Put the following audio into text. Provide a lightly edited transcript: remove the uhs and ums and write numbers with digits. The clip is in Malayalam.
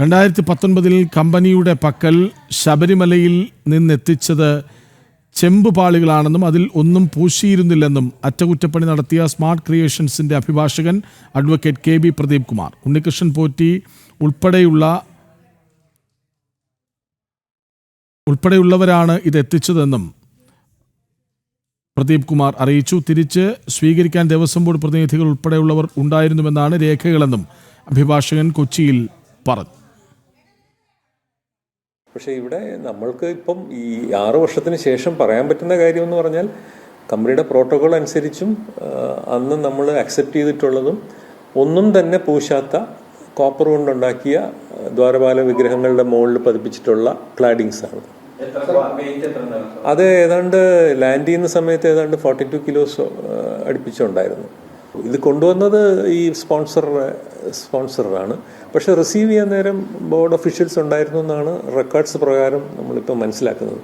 2019 കമ്പനിയുടെ പക്കൽ ശബരിമലയിൽ നിന്നെത്തിച്ചത് ചെമ്പുപാളികളാണെന്നും അതിൽ ഒന്നും പൂശിയിരുന്നില്ലെന്നും അറ്റകുറ്റപ്പണി നടത്തിയ സ്മാർട്ട് ക്രിയേഷൻസിന്റെ അഭിഭാഷകൻ അഡ്വക്കേറ്റ് KB പ്രദീപ് കുമാർ. ഉണ്ണികൃഷ്ണൻ പോറ്റി ഉൾപ്പെടെയുള്ളവരാണ് ഇത് എത്തിച്ചതെന്നും പ്രദീപ് കുമാർ അറിയിച്ചു. തിരിച്ച് സ്വീകരിക്കാൻ ദേവസ്വം ബോർഡ് പ്രതിനിധികൾ ഉൾപ്പെടെയുള്ളവർ ഉണ്ടായിരുന്നുവെന്നാണ് രേഖകളെന്നും അഭിഭാഷകൻ കൊച്ചിയിൽ പറഞ്ഞു. പക്ഷേ ഇവിടെ നമ്മൾക്ക് ഇപ്പം ഈ 6 വർഷത്തിന് ശേഷം പറയാൻ പറ്റുന്ന കാര്യം എന്ന് പറഞ്ഞാൽ കമ്പനിയുടെ പ്രോട്ടോകോൾ അനുസരിച്ചും അന്ന് നമ്മൾ അക്സെപ്റ്റ് ചെയ്തിട്ടുള്ളതും ഒന്നും തന്നെ പൂശാത്ത കോപ്പർ കൊണ്ടുണ്ടാക്കിയ ദ്വാരപാല വിഗ്രഹങ്ങളുടെ മുകളിൽ പതിപ്പിച്ചിട്ടുള്ള ക്ലാഡിങ്സ് ആണ്. അത് ഏതാണ്ട് ലാൻഡ് ചെയ്യുന്ന സമയത്ത് ഏതാണ്ട് 42 കിലോസ് അടുപ്പിച്ചുണ്ടായിരുന്നു. ഇത് കൊണ്ടുവന്നത് ഈ സ്പോൺസറാണ്. പക്ഷെ റിസീവ് ചെയ്യാൻ നേരം ബോർഡ് ഒഫീഷ്യൽസ് ഉണ്ടായിരുന്നു എന്നാണ് റെക്കോർഡ്സ് പ്രകാരം നമ്മളിപ്പോൾ മനസ്സിലാക്കുന്നത്.